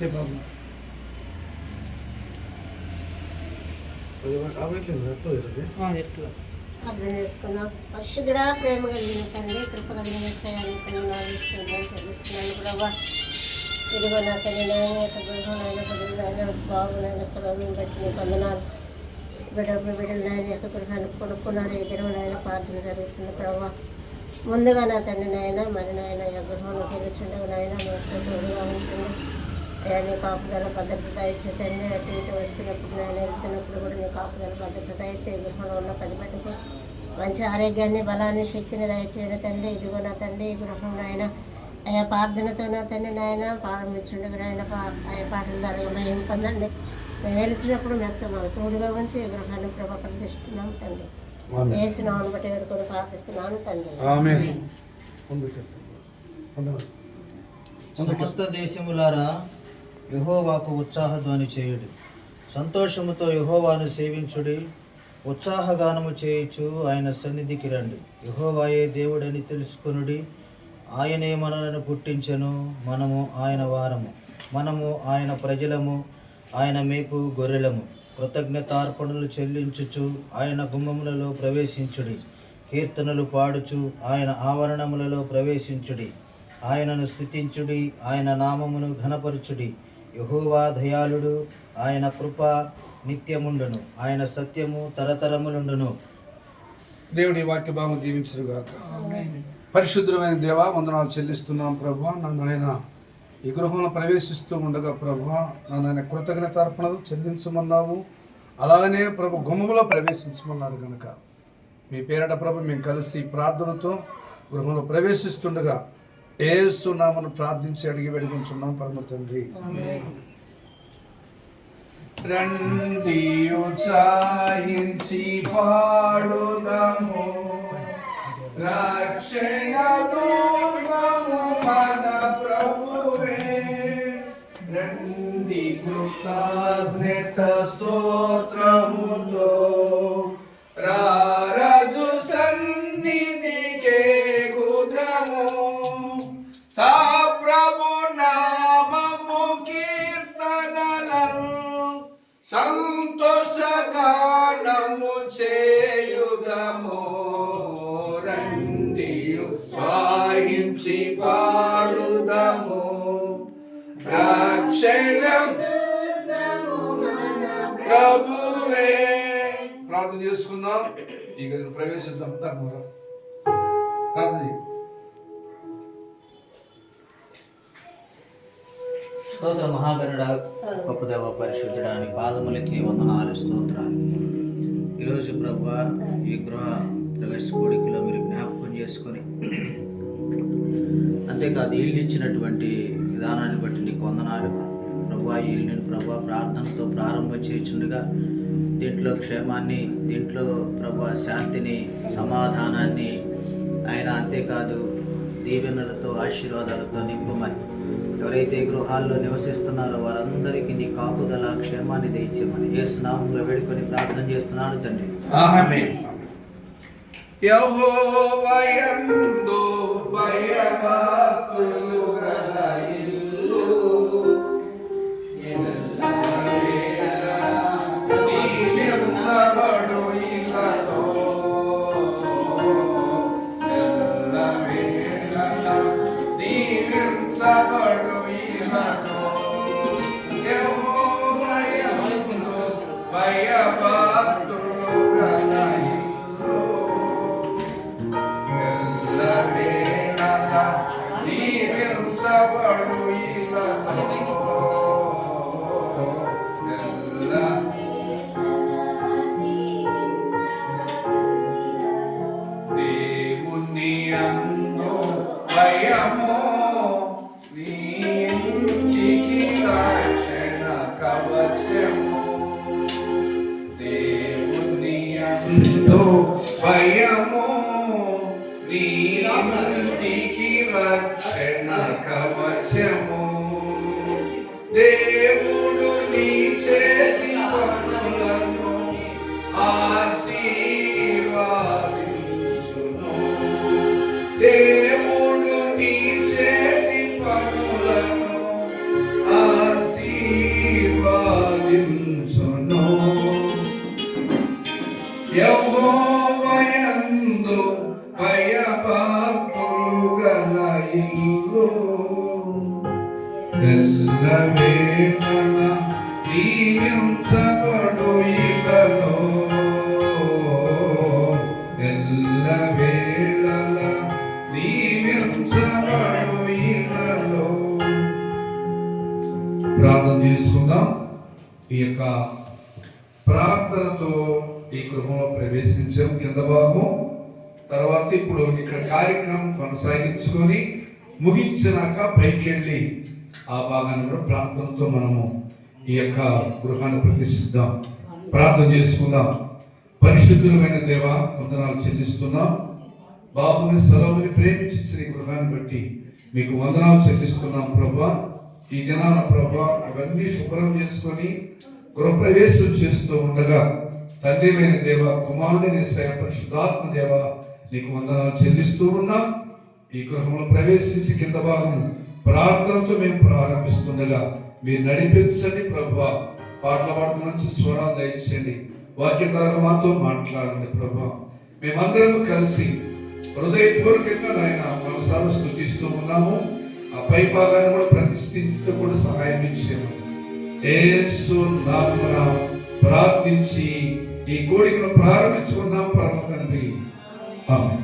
అర్థం చేసుకున్నాం. పరిశుద్ధుడా, ప్రేమ కలిగిన తండ్రి, కృప కలిగిన విషయాన్ని చెల్లిస్తున్నాను ప్రభా. ఇదిగో నా తండ్రి నాయన గృహంలో బదులైన బాబునైన సమయం బట్టి నీకు వందనాలు. బిడ్డలు నాయన యొక్క గృహాన్ని కొనుక్కున్నారు. ఈ దినం నాయన ప్రార్థన జరుగుతుంది ప్రభా. ముందుగా నా తండ్రి నాయన మరి నాయన ఈ గృహంలో గెలుచుండగా నాయన తోడుగా ఉంచండి. నీ కాపుదల భద్రత ఇచ్చే తండ్రి. అటు ఇటు వస్తున్నప్పుడు నాయన వెళ్తున్నప్పుడు కూడా నీ కాపుదల భద్రత ఇచ్చే గృహంలో ఉన్న పది మందికి మంచి ఆరోగ్యాన్ని, బలాన్ని, శక్తిని దయచేయండి తండ్రి. ఇదిగో నా తండ్రి ఈ గృహం నాయన ఆయా ప్రార్థనతో నా తండ్రి నాయన ప్రారంభించుండగా నాయన ఆయా పాటల ద్వారా భయం పొందండి. మేము వెలిచినప్పుడు మెస్త మాకు తోడుగా ఉంచి ఈ గృహాన్ని ప్రభా ప్రకటిస్తున్నాం తండ్రి. వేసినామని బట్టి వేడుకొని ప్రార్థిస్తున్నాను తండ్రి. సమస్త దేశములారా యెహోవాకు ఉత్సాహధ్వని చేయుడి. సంతోషముతో యెహోవాను సేవించుడి. ఉత్సాహగానము చేయుచు ఆయన సన్నిధికి రండి. యెహోవాయే దేవుడని తెలుసుకొనుడి. ఆయనే మనలను పుట్టించెను. మనము ఆయన వారము, మనము ఆయన ప్రజలము, ఆయన మేపు గొర్రెలము. కృతజ్ఞతార్పణలు చెల్లించుచు ఆయన గుమ్మములలో ప్రవేశించుడి. కీర్తనలు పాడుచు ఆయన ఆవరణములలో ప్రవేశించుడి. ఆయనను స్తుతించుడి, ఆయన నామమును ఘనపరచుడి. యెహోవా దయాళుడు, ఆయన కృప నిత్యముండును, ఆయన సత్యము తరతరములుండును. దేవుడి వాక్య భావం దీవించుగాక. పరిశుద్ధమైన దేవా, వందనాలు చెల్లిస్తున్నాం ప్రభువా. నా నాయన ఈ గృహంలో ప్రవేశిస్తూ ఉండగా ప్రభువా, నా నాయన కృతజ్ఞతార్పణలు చెల్లించమన్నావు. అలాగనే ప్రభు గుమ్మములో ప్రవేశించమన్నారు కనుక మీ పేరట ప్రభు మేము కలిసి ప్రార్థనతో గృహంలో ప్రవేశిస్తుండగా యేసు నామమున ప్రార్థించి అడిగి వేడుకుంటున్నాం పరమ తండ్రి. రండి ఉత్సాహించి పాడుదాము, రక్షణ దుర్గము మన ప్రభువే. రండి కృతజ్ఞత స్తోత్రముతో రారాజు సన్నిధికే గుదము. ప్రభు నామము కీర్తనలను సంతోషగానము చేయుదము. రండి స్వాహించి పాడుదము, రక్షణ ప్రభువే. ప్రార్థన చేసుకుందాం. ఈ గదిలో ప్రవేశిద్దాం. ప్రార్థన. స్తోత్ర మహాగణుడ, గొప్పదేవ, పరిశుద్ధుడాని పాదములకి వందనాలు, స్తోత్రాలు. ఈరోజు ప్రభువా ఈ గృహ ప్రవేశ కోడికలో మీరు జ్ఞాపకం చేసుకొని, అంతేకాదు ఇల్లు ఇచ్చినటువంటి విధానాన్ని బట్టి నీకు వందనాలు ప్రభువా. ఈ ఇల్లుని ప్రభువా ప్రార్థనతో ప్రారంభం చేయుచుండగా దీంట్లో క్షేమాన్ని, దీంట్లో ప్రభువా శాంతిని, సమాధానాన్ని ఆయన అంతేకాదు దీవెనలతో ఆశీర్వాదాలతో నింపమని, ఎవరైతే గృహాల్లో నివసిస్తున్నారో వారందరికీ నీ కాపుదల క్షేమాన్ని దయచేయమని యేసు నామములో వేడుకొని ప్రార్థన చేస్తున్నాను తండ్రి. ఆమేన్. యెహోవా యందు భయభక్తులు గల ఇల్లు దీవించబడు ఇల్లలో ఎల్లవేళల దీవించబడు ఇల్లలో. యెహోవా యందు భయభక్తులు గల ఇల్లు ఎల్లవేళల దీవించబడు ఇల్లలో. దేవుని యందు భయము నీ ఇంటికి రక్షణ కవచము. దేవుని యందు భయము నీ ఇంటికి రక్షణ కవచము. దేవుడు నీ చేతి పనులను ఆశీర్వదించును. దేవుడు నీ చేతి పనులను ఆశీర్వదించును. ఎల్లవేళలా దీవించబడు ఇళ్ళలో, ఎల్లవేళలా దీవించబడు ఇళ్ళలో. ప్రార్థన చేసుకుందాం. ఈ యొక్క ప్రార్థనతో ఈ గృహంలో ప్రవేశించాం. కింద భాగము తర్వాత ఇప్పుడు ఇక్కడ కార్యక్రమం కొనసాగించుకొని ముగించినాక పైకి వెళ్ళి ఆ భాగాన్ని కూడా ప్రార్థనతో మనము ఈ యొక్క గృహాన్ని ప్రతిష్ఠిద్దాం. ప్రార్థన చేసుకుందాం. పరిశుద్ధులమైన దేవ, వందనాలు చెల్లిస్తున్నాం. బాబుని సెలవుని ప్రేమించిన ఈ గృహాన్ని బట్టి మీకు వందనాలు చెల్లిస్తున్నాం ప్రభా. ఈ దినాన ప్రభా అవన్నీ శుభ్రం చేసుకొని గృహప్రవేశం చేస్తూ ఉండగా తండ్రిమైన దేవ, కుమారుడైన పరిశుద్ధాత్మ దేవ, నీకు వందనాలు చెల్లిస్తూ ఉన్నాం. ఈ గృహంలో ప్రవేశించి కింద భాగం ప్రార్థనతో మేము ప్రారంభిస్తుండగా మీరు నడిపించండి ప్రభువా. పాటల పాడుతూ మంచి స్వరాలు దయచేయండి. వాక్యం ద్వారా మాతో మాట్లాడండి ప్రభువా. మేమందరం కలిసి హృదయపూర్వకంగా నాయన మనసారా స్తుతిస్తూ ఉన్నాము. ఆ పై భాగాన్ని కూడా ప్రతిష్ఠించడం కూడా సహాయం ఇచ్చేయమని యేసు నామమున ప్రార్థించి ఈ కోడికను ప్రారంభించుకున్నాం పరమ తండ్రి. ఆమేన్.